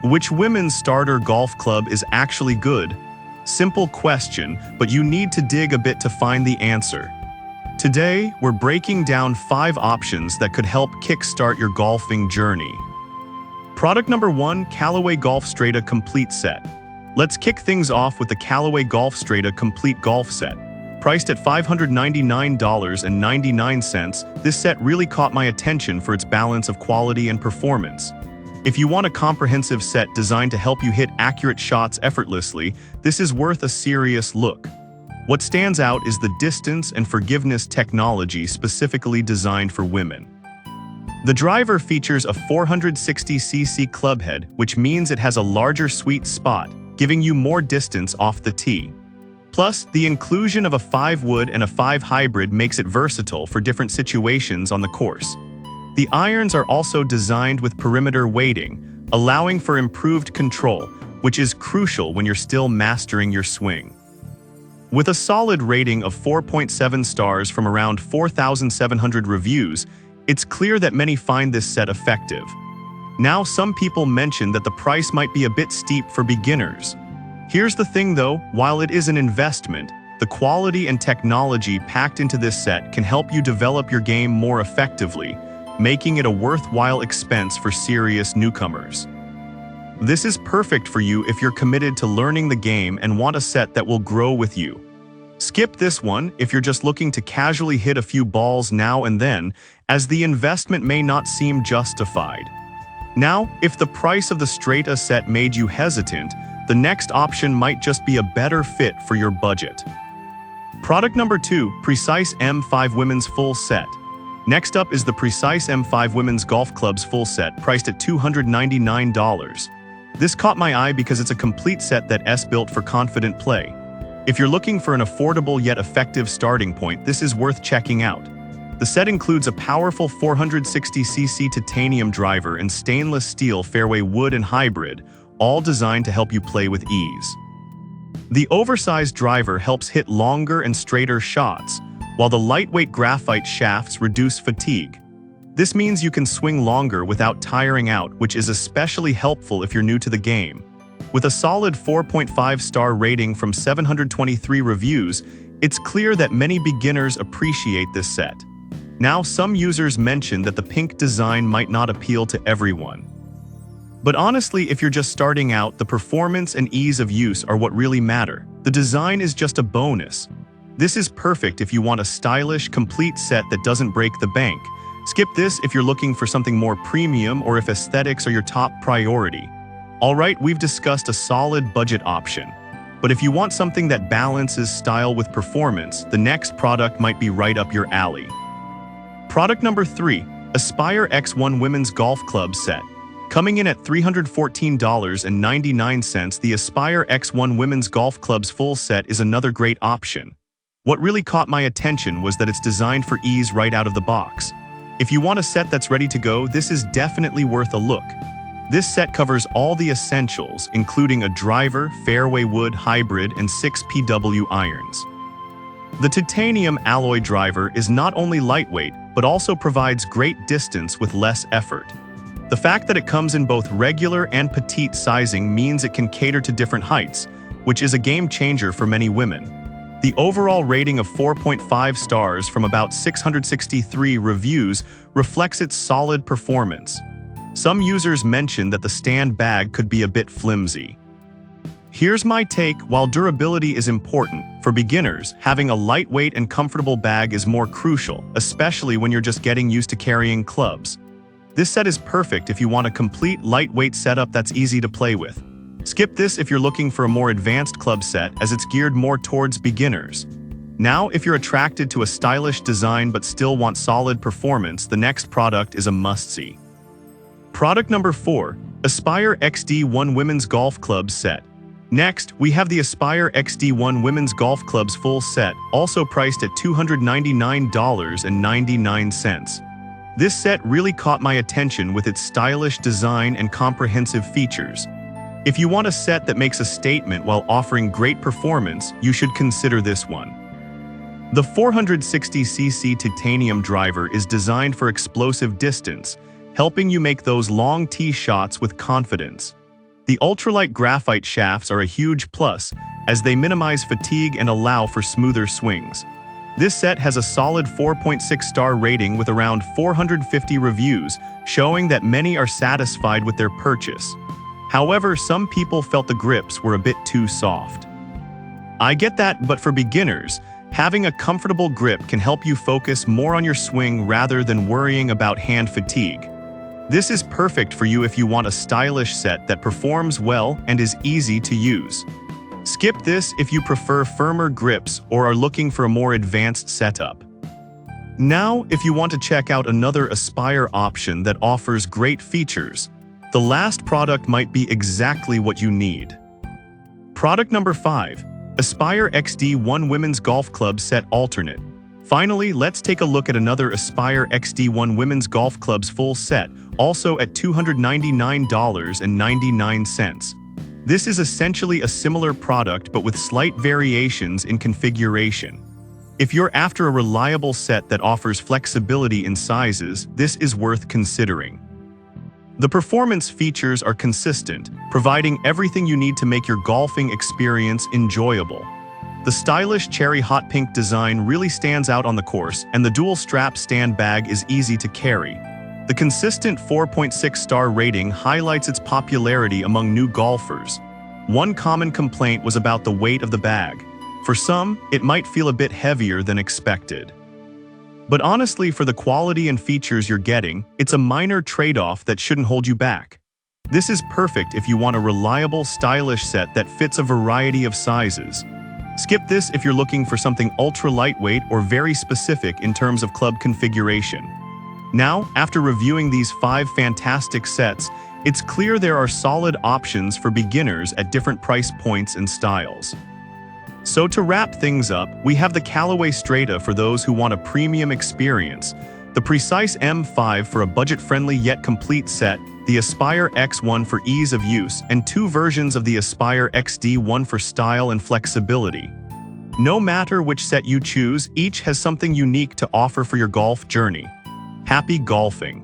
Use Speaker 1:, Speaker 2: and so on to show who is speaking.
Speaker 1: Which women's starter golf club is actually good? Simple question, but you need to dig a bit to find the answer. Today, we're breaking down 5 options that could help kickstart your golfing journey. Product number 1, Callaway Golf Strata Complete Set. Let's kick things off with the Callaway Golf Strata Complete Golf Set. Priced at $599.99, this set really caught my attention for its balance of quality and performance. If you want a comprehensive set designed to help you hit accurate shots effortlessly, this is worth a serious look. What stands out is the distance and forgiveness technology specifically designed for women. The driver features a 460cc clubhead, which means it has a larger sweet spot, giving you more distance off the tee. Plus, the inclusion of a 5-wood and a 5 hybrid makes it versatile for different situations on the course. The irons are also designed with perimeter weighting, allowing for improved control, which is crucial when you're still mastering your swing. With a solid rating of 4.7 stars from around 4,700 reviews, it's clear that many find this set effective. Now, some people mention that the price might be a bit steep for beginners. Here's the thing though, while it is an investment, the quality and technology packed into this set can help you develop your game more effectively, making it a worthwhile expense for serious newcomers. This is perfect for you if you're committed to learning the game and want a set that will grow with you. Skip this one if you're just looking to casually hit a few balls now and then, as the investment may not seem justified. Now, if the price of the Strata set made you hesitant, the next option might just be a better fit for your budget. Product number 2, Precise M5 Women's Full Set. Next up is the Precise M5 Women's Golf Clubs Full Set, priced at $299. This caught my eye because it's a complete set that's built for confident play. If you're looking for an affordable yet effective starting point, this is worth checking out. The set includes a powerful 460cc titanium driver and stainless steel fairway wood and hybrid, all designed to help you play with ease. The oversized driver helps hit longer and straighter shots, while the lightweight graphite shafts reduce fatigue. This means you can swing longer without tiring out, which is especially helpful if you're new to the game. With a solid 4.5-star rating from 723 reviews, it's clear that many beginners appreciate this set. Now, some users mention that the pink design might not appeal to everyone. But honestly, if you're just starting out, the performance and ease of use are what really matter. The design is just a bonus. This is perfect if you want a stylish, complete set that doesn't break the bank. Skip this if you're looking for something more premium or if aesthetics are your top priority. Alright, we've discussed a solid budget option. But if you want something that balances style with performance, the next product might be right up your alley. Product number 3, Aspire X1 Women's Golf Club Set. Coming in at $314.99, the Aspire X1 Women's Golf Clubs Full Set is another great option. What really caught my attention was that it's designed for ease right out of the box. If you want a set that's ready to go, this is definitely worth a look. This set covers all the essentials, including a driver, fairway wood hybrid, and 6 PW irons. The titanium alloy driver is not only lightweight, but also provides great distance with less effort. The fact that it comes in both regular and petite sizing means it can cater to different heights, which is a game changer for many women. The overall rating of 4.5 stars from about 663 reviews reflects its solid performance. Some users mention that the stand bag could be a bit flimsy. Here's my take: while durability is important, for beginners, having a lightweight and comfortable bag is more crucial, especially when you're just getting used to carrying clubs. This set is perfect if you want a complete lightweight setup that's easy to play with. Skip this if you're looking for a more advanced club set, as it's geared more towards beginners. Now, if you're attracted to a stylish design but still want solid performance, the next product is a must-see. Product number 4, Aspire XD1 Women's Golf Clubs Set. Next, we have the Aspire XD1 Women's Golf Clubs Full Set, also priced at $299.99. This set really caught my attention with its stylish design and comprehensive features. If you want a set that makes a statement while offering great performance, you should consider this one. The 460cc titanium driver is designed for explosive distance, helping you make those long tee shots with confidence. The ultralight graphite shafts are a huge plus, as they minimize fatigue and allow for smoother swings. This set has a solid 4.6-star rating with around 450 reviews, showing that many are satisfied with their purchase. However, some people felt the grips were a bit too soft. I get that, but for beginners, having a comfortable grip can help you focus more on your swing rather than worrying about hand fatigue. This is perfect for you if you want a stylish set that performs well and is easy to use. Skip this if you prefer firmer grips or are looking for a more advanced setup. Now, if you want to check out another Aspire option that offers great features, the last product might be exactly what you need. Product number 5. Aspire XD1 Women's Golf Club Set Alternate. Finally, let's take a look at another Aspire XD1 Women's Golf Club's full set, also at $299.99. This is essentially a similar product but with slight variations in configuration. If you're after a reliable set that offers flexibility in sizes, this is worth considering. The performance features are consistent, providing everything you need to make your golfing experience enjoyable. The stylish cherry hot pink design really stands out on the course, and the dual strap stand bag is easy to carry. The consistent 4.6-star rating highlights its popularity among new golfers. One common complaint was about the weight of the bag. For some, it might feel a bit heavier than expected. But honestly, for the quality and features you're getting, it's a minor trade-off that shouldn't hold you back. This is perfect if you want a reliable, stylish set that fits a variety of sizes. Skip this if you're looking for something ultra-lightweight or very specific in terms of club configuration. Now, after reviewing these 5 fantastic sets, it's clear there are solid options for beginners at different price points and styles. So to wrap things up, we have the Callaway Strata for those who want a premium experience, the Precise M5 for a budget-friendly yet complete set, the Aspire X1 for ease of use, and 2 versions of the Aspire XD1 for style and flexibility. No matter which set you choose, each has something unique to offer for your golf journey. Happy golfing!